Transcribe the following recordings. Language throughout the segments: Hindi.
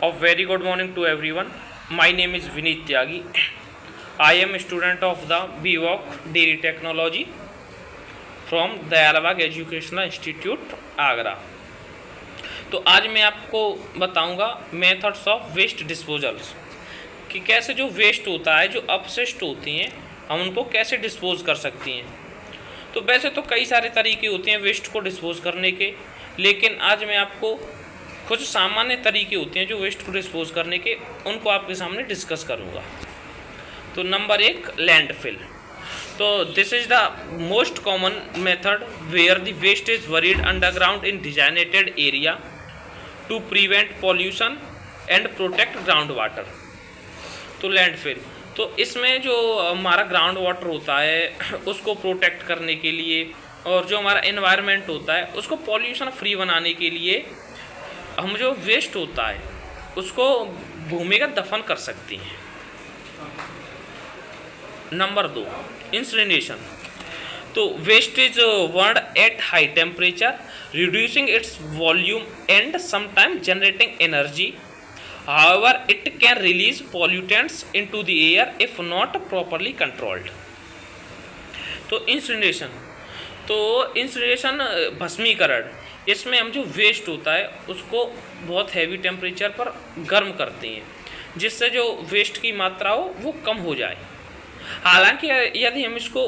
A very good morning to everyone. My name is Vineet Tyagi. I am a student of the BVOC Dairy Technology from Dayalbagh educational institute Agra. तो आज मैं आपको बताऊंगा मेथड्स ऑफ वेस्ट डिस्पोजल्स कि कैसे जो वेस्ट होता है, जो अपशिष्ट होती हैं, हम उनको कैसे डिस्पोज कर सकती हैं। तो वैसे तो कई सारे तरीके होते हैं वेस्ट को डिस्पोज करने के, लेकिन आज मैं आपको कुछ सामान्य तरीके होते हैं जो वेस्ट को डिस्पोज करने के, उनको आपके सामने डिस्कस करूंगा। तो नंबर 1, लैंडफिल। तो this is the most common method where the waste is buried underground in designated area to prevent pollution and protect ground water. तो लैंडफिल, तो इसमें जो हमारा ग्राउंड वाटर होता है उसको प्रोटेक्ट करने के लिए, और जो हमारा एनवायरनमेंट होता है उसको पॉल्यूशन फ्री बनाने के लिए हम जो वेस्ट होता है उसको भूमिगत दफन कर सकती हैं। Number 2, incineration. तो waste is burned at high temperature reducing its volume and sometime generating energy. However, it can release pollutants into the air if not properly controlled. तो इंसिनरेशन भस्मीकरण, इसमें हम जो वेस्ट होता है उसको बहुत हैवी टेम्परेचर पर गर्म करते हैं जिससे जो वेस्ट की मात्रा हो वो कम हो जाए। हालांकि यदि हम इसको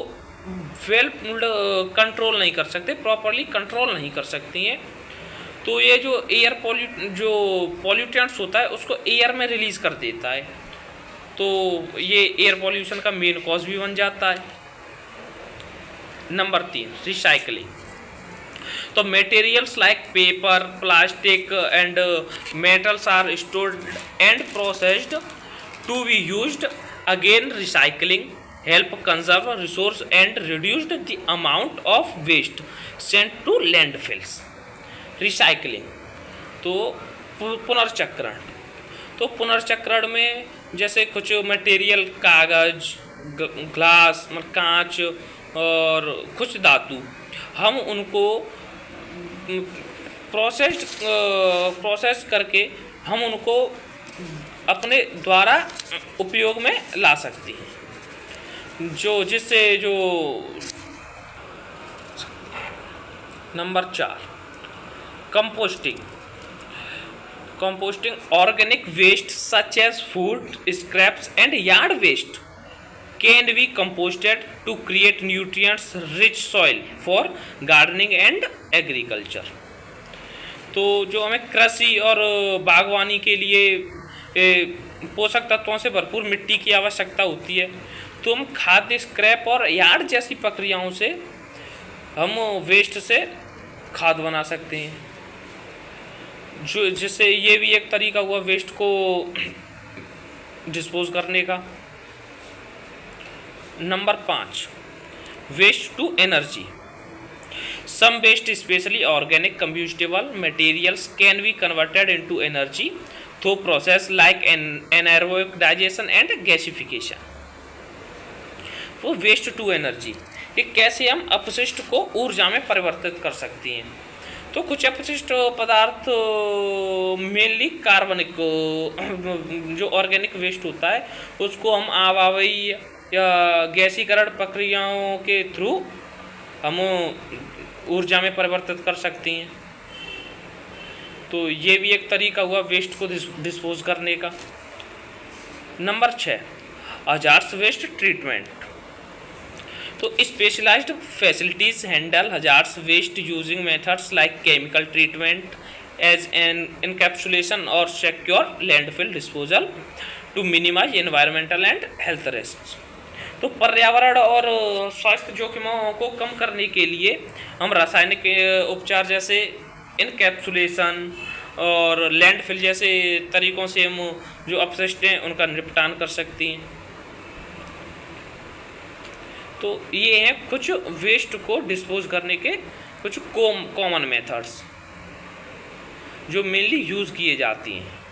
वेल कंट्रोल नहीं कर सकते, प्रॉपरली कंट्रोल नहीं कर सकती हैं, तो ये जो पॉल्यूटेंट्स होता है उसको एयर में रिलीज़ कर देता है, तो ये एयर पॉल्यूशन का मेन कॉज भी बन जाता है। Number 3, recycling. तो materials like paper, plastic and metals are stored and processed to be used again. Recycling help conserve resource and reduced the amount of waste sent to landfills. Recycling, तो पुनर्चक्रण। तो पुनर्चक्रण में जैसे कुछ मटेरियल, कागज, ग्लास, कांच और कुछ धातु, हम उनको प्रोसेस करके हम उनको अपने द्वारा उपयोग में ला सकती हैं, जिससे number 4, composting. Organic waste such as food scraps and yard waste can be composted to create nutrients rich soil for gardening and agriculture. तो जो हमें कृषि और बागवानी के लिए पोषक तत्वों से भरपूर मिट्टी की आवश्यकता होती है, तो हम खाद्य स्क्रैप और यार्ड जैसी प्रक्रियाओं से हम वेस्ट से खाद बना सकते हैं, जिससे ये भी एक तरीका हुआ वेस्ट को डिस्पोज करने का। Number 5, waste to energy. Some waste specially organic combustible materials can be converted into energy through process like anaerobic digestion and gasification. वो वेस्ट टू एनर्जी, ये कैसे हम अपशिष्ट को ऊर्जा में परिवर्तित कर सकती हैं। तो कुछ अपशिष्ट पदार्थ मेनली कार्बनिक, जो ऑर्गेनिक वेस्ट होता है उसको हम आवावई या गैसीकरण प्रक्रियाओं के थ्रू हम ऊर्जा में परिवर्तित कर सकती हैं। तो ये भी एक तरीका हुआ वेस्ट को डिस्पोज करने का। Number 6, hazards waste treatment. तो specialised facilities handle hazards waste using methods like chemical treatment as an encapsulation और secure landfill disposal to minimise environmental and health risk. तो पर्यावरण और स्वास्थ्य जोखिमों को कम करने के लिए हम रासायनिक उपचार जैसे इनकैप्सुलेशन और लैंडफिल जैसे तरीकों से हम जो अपशिष्ट हैं उनका निपटान कर सकती हैं। तो ये हैं कुछ वेस्ट को डिस्पोज करने के कुछ कॉमन मेथड्स जो मेनली यूज़ किए जाती हैं।